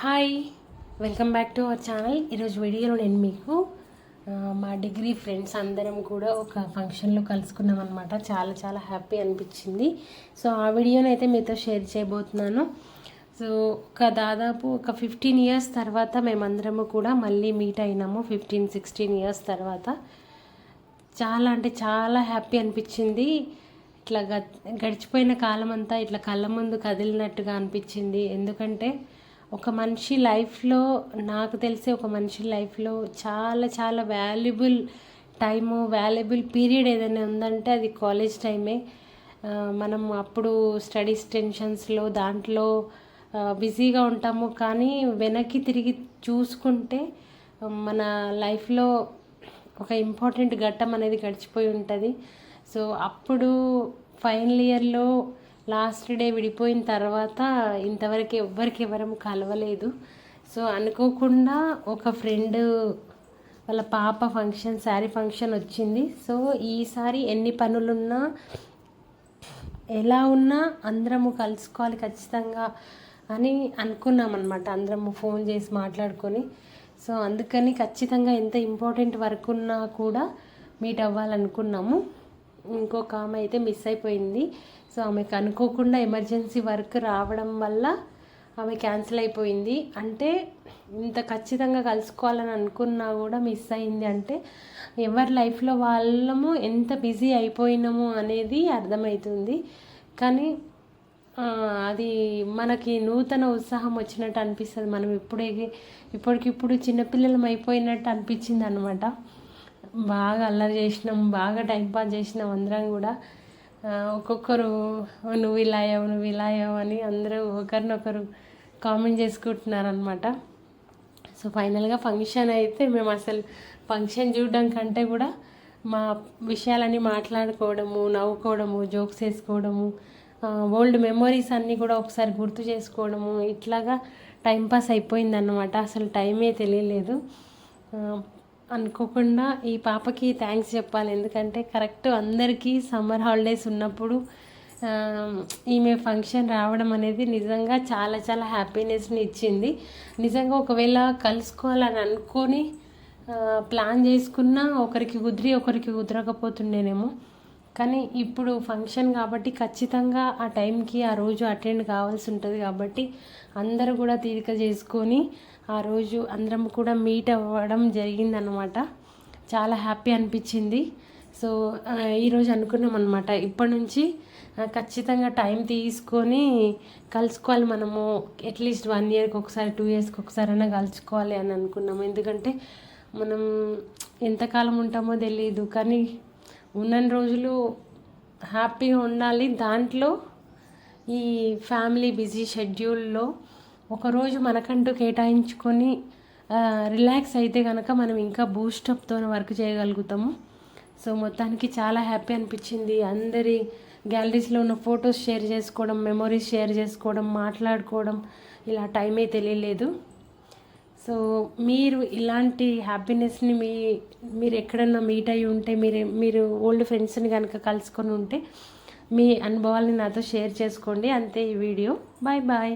Hi, welcome back to our channel. ఈరోజు వీడియోలో నేను మీకు మా డిగ్రీ ఫ్రెండ్స్ అందరం కూడా ఒక ఫంక్షన్లో కలుసుకున్నాం అనమాట. చాలా చాలా హ్యాపీ అనిపించింది. సో ఆ వీడియోని అయితే మీతో షేర్ చేయబోతున్నాను. సో దాదాపు ఒక 15 ఇయర్స్ తర్వాత మేమందరము కూడా మళ్ళీ మీట్ అయినాము. 15-16 ఇయర్స్ తర్వాత చాలా అంటే చాలా హ్యాపీ అనిపించింది. ఇట్లా గడిచిపోయిన కాలం అంతా ఇట్లా కళ్ళ ముందు కదిలినట్టుగా అనిపించింది. ఎందుకంటే ఒక మనిషి లైఫ్లో, నాకు తెలిసి ఒక మనిషి లైఫ్లో చాలా చాలా వాల్యుబుల్ టైము, వాల్యుబుల్ పీరియడ్ ఏదైనా ఉందంటే అది కాలేజ్ టైమే. మనం అప్పుడు స్టడీస్ టెన్షన్స్లో దాంట్లో బిజీగా ఉంటాము. కానీ వెనక్కి తిరిగి చూసుకుంటే మన లైఫ్లో ఒక ఇంపార్టెంట్ ఘట్టం అనేది గడిచిపోయి ఉంటుంది. సో అప్పుడు ఫైనల్ ఇయర్లో లాస్ట్ డే విడిపోయిన తర్వాత ఇంతవరకు ఎవరం కలవలేదు. సో అనుకోకుండా ఒక ఫ్రెండ్ వాళ్ళ పాప ఫంక్షన్, శారీ ఫంక్షన్ వచ్చింది. సో ఈసారి ఎన్ని పనులున్నా ఎలా ఉన్నా అందరము కలుసుకోవాలి ఖచ్చితంగా అని అనుకున్నాం అనమాట. అందరము ఫోన్ చేసి మాట్లాడుకొని. సో అందుకని ఖచ్చితంగా ఎంత ఇంపార్టెంట్ వర్క్ ఉన్నా కూడా మీట్ అవ్వాలనుకున్నాము. ఇంకొక ఆమె అయితే మిస్ అయిపోయింది. సో ఆమెకు అనుకోకుండా ఎమర్జెన్సీ వర్క్ రావడం వల్ల ఆమె క్యాన్సిల్ అయిపోయింది. అంటే ఇంత ఖచ్చితంగా కలుసుకోవాలని అనుకున్నా కూడా మిస్ అయింది. అంటే ఎవరి లైఫ్లో వాళ్ళము ఎంత బిజీ అయిపోయినాము అనేది అర్థమవుతుంది. కానీ అది మనకి నూతన ఉత్సాహం వచ్చినట్టు అనిపిస్తుంది. మనం ఇప్పటికిప్పుడు చిన్నపిల్లలం అయిపోయినట్టు అనిపించింది అనమాట. బాగా అల్లరి చేసినాం, బాగా టైంపాస్ చేసినాం అందరం కూడా. ఒక్కొక్కరు నువ్వు ఇలా అయ్యావు అని అందరూ ఒకరినొకరు కామెంట్ చేసుకుంటున్నారనమాట. సో ఫైనల్గా ఫంక్షన్ అయితే మేము అసలు ఫంక్షన్ చూడడం కంటే కూడా మా విషయాలన్నీ మాట్లాడుకోవడము, నవ్వుకోవడము, జోక్స్ వేసుకోవడము, ఓల్డ్ మెమొరీస్ అన్నీ కూడా ఒకసారి గుర్తు చేసుకోవడము, ఇట్లాగా టైంపాస్ అయిపోయిందన్నమాట. అసలు టైమే తెలియలేదు. అనుకోకుండా ఈ పాపకి థ్యాంక్స్ చెప్పాలి. ఎందుకంటే కరెక్ట్ అందరికీ సమ్మర్ హాలిడేస్ ఉన్నప్పుడు ఈమె ఫంక్షన్ రావడం అనేది నిజంగా చాలా చాలా హ్యాపీనెస్ని ఇచ్చింది. నిజంగా ఒకవేళ కలుసుకోవాలని అనుకొని ప్లాన్ చేసుకున్నా ఒకరికి కుదరకపోతుండేనేమో. కానీ ఇప్పుడు ఫంక్షన్ కాబట్టి ఖచ్చితంగా ఆ టైంకి ఆ రోజు అటెండ్ కావాల్సి ఉంటుంది. కాబట్టి అందరూ కూడా తీరిక చేసుకొని ఆ రోజు అందరం కూడా మీట్ అవ్వడం జరిగిందనమాట. చాలా హ్యాపీ అనిపించింది. సో ఈరోజు అనుకున్నాం అనమాట, ఇప్పటి నుంచి ఖచ్చితంగా టైం తీసుకొని కలుసుకోవాలి మనము. అట్లీస్ట్ 1 ఇయర్కి ఒకసారి, 2 ఇయర్స్కి ఒకసారి అయినా కలుసుకోవాలి అని అనుకున్నాము. ఎందుకంటే మనం ఎంతకాలం ఉంటామో తెలియదు. కానీ ఉన్న రోజులు హ్యాపీగా ఉండాలి. దాంట్లో ఈ ఫ్యామిలీ బిజీ షెడ్యూల్లో ఒకరోజు మనకంటూ కేటాయించుకొని రిలాక్స్ అయితే కనుక మనం ఇంకా బూస్టప్తో వర్క్ చేయగలుగుతాము. సో మొత్తానికి చాలా హ్యాపీ అనిపించింది. అందరి గ్యాలరీస్లో ఉన్న ఫొటోస్ షేర్ చేసుకోవడం, మెమొరీస్ షేర్ చేసుకోవడం, మాట్లాడుకోవడం, ఇలా టైమే తెలియలేదు. సో మీరు ఇలాంటి హ్యాపీనెస్ని మీరు ఎక్కడన్నా మీట్ అయ్యి ఉంటే, మీరు ఓల్డ్ ఫ్రెండ్స్ని కనుక కలుసుకొని ఉంటే మీ అనుభవాలని నాతో షేర్ చేసుకోండి. అంతే ఈ వీడియో. Bye bye.